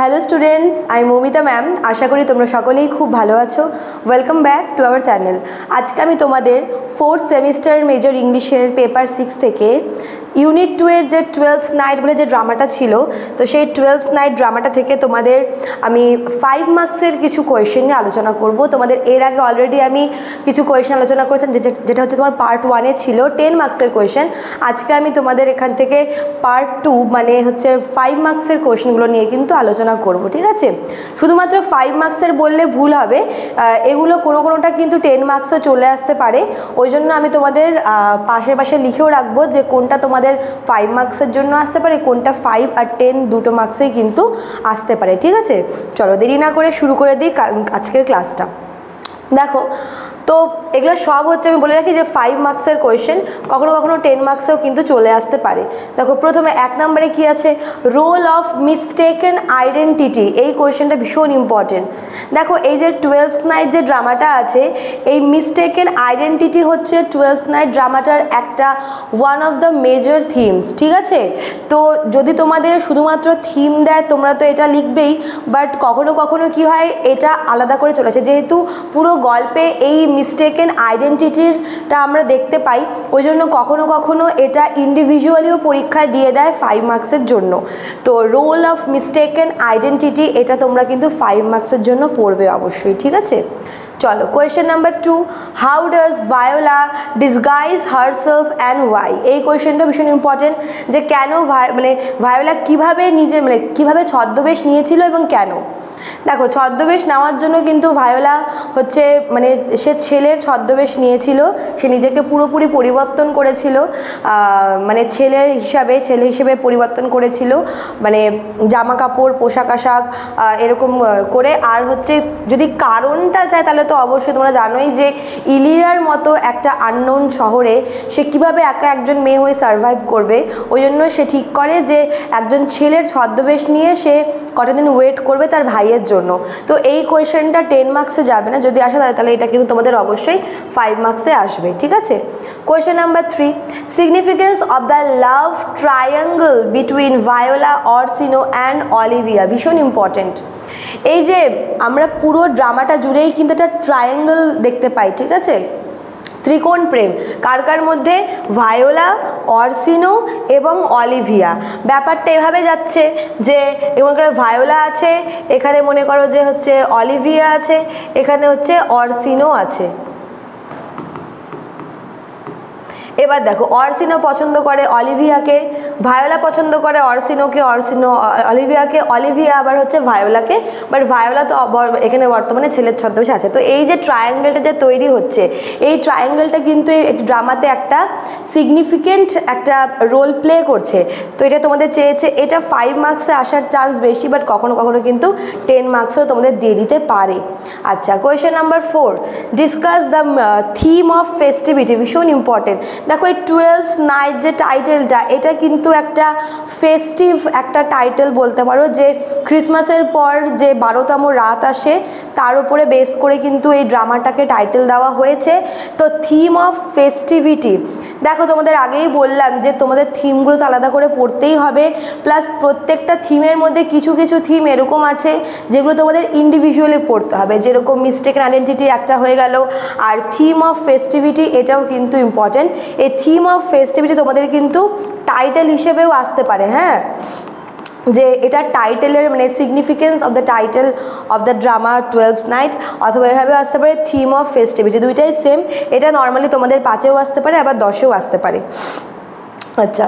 Hello students, আমি Moumita ma'am. আশা করি তোমরা সকলেই খুব ভালো আছো। Welcome back to our channel. আজকে আমি তোমাদের ফোর্থ সেমিস্টার মেজর ইংলিশের পেপার 6 থেকে ইউনিট 2 এর যে 12th নাইট বলে যে ড্রামাটা ছিল, তো সেই 12th নাইট ড্রামাটা থেকে তোমাদের আমি 5 মার্কসের কিছু কোয়েশ্চেন নিয়ে আলোচনা করব। তোমাদের এর আগে অলরেডি আমি কিছু কোয়েশ্চেন আলোচনা করেছিলাম, যেটা হচ্ছে তোমার পার্ট 1-এ ছিল 10 মার্কসের কোয়েশ্চেন। আজকে আমি তোমাদের এখান থেকে পার্ট 2 মানে হচ্ছে 5 মার্কসের কোয়েশ্চেনগুলো নিয়ে কিন্তু আলোচনা করব, ঠিক আছে? শুধুমাত্র 5 মার্কসের বললে ভুল হবে, এগুলো কোনোটা কিন্তু 10 মার্কসও চলে আসতে পারে। ওই জন্য আমি তোমাদের পাশে পাশে লিখেও রাখবো যে কোনটা তোমাদের 5 মার্কসের জন্য আসতে পারে, কোনটা 5 আর 10 দুটো মার্কসেই কিন্তু আসতে পারে, ঠিক আছে? চলো দেরি না করে শুরু করে দিই আজকের ক্লাসটা। দেখো, তো এগুলো সব হচ্ছে, আমি বলে রাখি যে 5 মার্কসের কোয়েশ্চেন, কখনো কখনো 10 মার্কসেও কিন্তু চলে আসতে পারে। দেখো, প্রথমে 1 নম্বরে কি আছে, রোল অফ মিস্টেকেন আইডেন্টিটি। এই কোয়েশ্চেনটা ভীষণ ইম্পর্টেন্ট। দেখো, এই যে 12th নাইট যে ড্রামাটা আছে, এই মিস্টেকেন আইডেন্টিটি হচ্ছে 12th নাইট ড্রামাটার একটা one of the major themes, ঠিক আছে? তো যদি তোমাদের শুধুমাত্র থিম দেয়, তোমরা তো এটা লিখবেই, বাট কখনো কখনো কি হয়, এটা আলাদা করে চলে আসে। যেহেতু পুরো গল্পে এই মিস্টেকেন আইডেন্টিটিটা আমরা দেখতে পাই, ওই জন্য কখনো কখনো এটা ইন্ডিভিজুয়ালিও পরীক্ষায় দিয়ে দেয় 5 মার্কসের জন্য। তো রোল অফ মিস্টেকেন আইডেন্টিটি, এটা তোমরা কিন্তু 5 মার্কসের জন্য পড়বে অবশ্যই, ঠিক আছে? চলো, question number 2, how does Viola disguise herself and why? এই কোয়েশ্চেনটা ভীষণ ইম্পর্টেন্ট, যে কেন ভায়োলা কীভাবে কীভাবে ছদ্মবেশ নিয়েছিল এবং কেন। দেখো, ছদ্মবেশ নেওয়ার জন্য কিন্তু ভায়োলা হচ্ছে সে ছেলের ছদ্মবেশ নিয়েছিল। সে নিজেকে পুরোপুরি পরিবর্তন করেছিল, ছেলে হিসাবে পরিবর্তন করেছিল, জামা কাপড়, পোশাক আশাক এরকম করে। আর হচ্ছে যদি কারণটা চায়, তাহলে তো অবশ্যই তোমরা জানোই যে ইলিয়ার মতো একটা আননোন শহরে সে কীভাবে একজন মেয়ে হয়ে সারভাইভ করবে। ওই জন্য সে ঠিক করে যে একজন ছেলের ছদ্মবেশ নিয়ে সে কটা দিন ওয়েট করবে তার ভাইয়ের জন্য। তো এই কোয়েশ্চেনটা 10 মার্কসে যাবে না, যদি আসে তাহলে এটা কিন্তু তোমাদের অবশ্যই 5 মার্কসে আসবে, ঠিক আছে? Question number 3, significance of the love triangle between Viola, Orsino and Olivia. ভীষণ ইম্পর্টেন্ট। এই যে আমরা পুরো ড্রামাটা জুড়েই কিন্তু একটা ট্রায়াঙ্গল দেখতে পাই, ঠিক আছে? ত্রিকোণ প্রেম কার কার মধ্যে? ভায়োলা, অরসিনো এবং অলিভিয়া। ব্যাপারটা এভাবে যাচ্ছে যে মনে করো ভায়োলা আছে, এখানে মনে করো যে হচ্ছে অলিভিয়া আছে, এখানে হচ্ছে অরসিনো আছে। এবার দেখো, অরসিনো পছন্দ করে অলিভিয়াকে, ভায়োলা পছন্দ করে অরসিনোকে, অলিভিয়াকে, অলিভিয়া আবার হচ্ছে ভায়োলাকে। বাট ভায়োলা তো এখানে বর্তমানে ছেলের ছদ্মবেশে আছে। তো এই যে ট্রায়াঙ্গেলটা যে তৈরি হচ্ছে, এই ট্রায়াঙ্গেলটা কিন্তু এই ড্রামাতে একটা সিগনিফিকেন্ট একটা রোল প্লে করছে। তো এটা তোমাদের চেয়েছে, এটা 5 মার্কসে আসার চান্স বেশি, বাট কখনো কখনো কিন্তু 10 মার্কসও তোমাদের দিয়ে দিতে পারে। আচ্ছা, question number 4, discuss the theme of festivity. ভীষণ ইম্পর্টেন্ট। দেখো, এই 12th নাইট যে টাইটেলটা, এটা কিন্তু একটা ফেস্টিভ একটা টাইটেল বলতে পারো, যে ক্রিসমাসের পর যে 12তম রাত আসে তার উপরে বেস করে কিন্তু এই ড্রামাটাকে টাইটেল দেওয়া হয়েছে। তো থিম অফ ফেস্টিভিটি, দেখো তোমাদের আগেই বললাম যে তোমাদের থিমগুলো তো আলাদা করে পড়তেই হবে, প্লাস প্রত্যেকটা থিমের মধ্যে কিছু কিছু থিম এরকম আছে যেগুলো তোমাদের ইন্ডিভিজুয়ালি পড়তে হবে, যেরকম মিস্টেকেন আইডেন্টিটি একটা হয়ে গেল, আর থিম অফ ফেস্টিভিটি এটাও কিন্তু ইম্পর্টেন্ট। এই থিম অফ ফেস্টিভিটি তোমাদের কিন্তু টাইটেল হিসেবেও আসতে পারে, হ্যাঁ, যে এটা টাইটেলের significance of the title of the drama 12th night, অথবা এভাবে আসতে পারে থিম অফ ফেস্টিভিটি। দুইটাই সেম। এটা নর্মালি তোমাদের 5-এও আসতে পারে, আবার 10-এও আসতে পারে। আচ্ছা,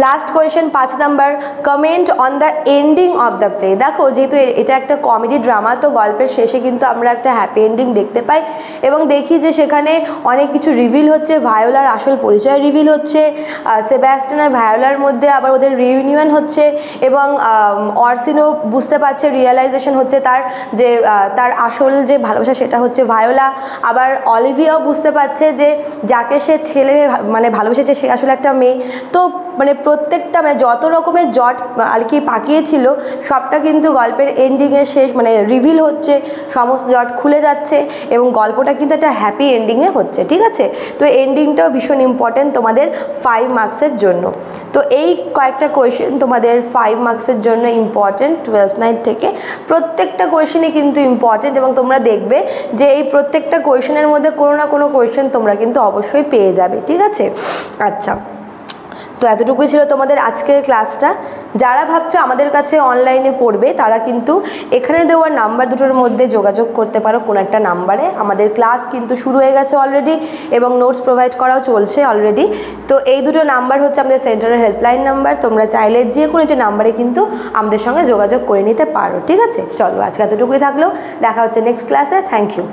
last question 5 number, comment on the ending of the play. দেখো, যেহেতু এটা একটা কমেডি ড্রামা, তো গল্পের শেষে কিন্তু আমরা একটা হ্যাপি এন্ডিং দেখতে পাই এবং দেখি যে সেখানে অনেক কিছু রিভিল হচ্ছে, ভায়োলার আসল পরিচয় রিভিল হচ্ছে, সেবাস্টিয়ান আর ভায়োলার মধ্যে আবার ওদের রিইউনিয়ন হচ্ছে, এবং অরসিনো বুঝতে পারছে, রিয়েলাইজেশন হচ্ছে তার আসল যে ভালোবাসা সেটা হচ্ছে ভায়োলা। আবার অলিভিয়াও বুঝতে পারছে যে যাকে সে ছেলে ভালোবেসেছে সে আসলে একটা মেয়ে। তো মানে প্রত্যেকটা মানে যত রকমের জট আর কি পাকিয়েছিল সবটা কিন্তু গল্পের এন্ডিংয়ে শেষ মানে রিভিল হচ্ছে, সমস্ত জট খুলে যাচ্ছে এবং গল্পটা কিন্তু একটা হ্যাপি এন্ডিংয়ে হচ্ছে। ঠিক আছে, তো এন্ডিংটাও ভীষণ ইম্পর্টেন্ট তোমাদের 5 মার্কসের জন্য। তো এই কয়েকটা কোয়েশ্চেন তোমাদের 5 মার্কসের জন্য ইম্পর্টেন্ট 12th নাইট থেকে। প্রত্যেকটা কোয়েশ্চেনই কিন্তু ইম্পর্টেন্ট এবং তোমরা দেখবে যে এই প্রত্যেকটা কোয়েশ্চেনের মধ্যে কোনো না কোনো কোয়েশ্চেন তোমরা কিন্তু অবশ্যই পেয়ে যাবে। ঠিক আছে, আচ্ছা, তো এতটুকুই ছিল তোমাদের আজকের ক্লাসটা। যারা ভাবছো আমাদের কাছে অনলাইনে পড়বে তারা কিন্তু এখানে দেওয়া নাম্বার দুটোর মধ্যে যোগাযোগ করতে পারো কোনো একটা নাম্বারে। আমাদের ক্লাস কিন্তু শুরু হয়ে গেছে অলরেডি এবং নোটস প্রোভাইড করাও চলছে অলরেডি। তো এই দুটো নাম্বার হচ্ছে আমাদের সেন্টারের হেল্পলাইন নাম্বার, তোমরা চাইলে যে কোনো একটা নাম্বারে কিন্তু আমাদের সঙ্গে যোগাযোগ করে নিতে পারো। ঠিক আছে, চলো আজকে এতটুকুই থাকলো, দেখা হচ্ছে নেক্সট ক্লাসে। Thank you.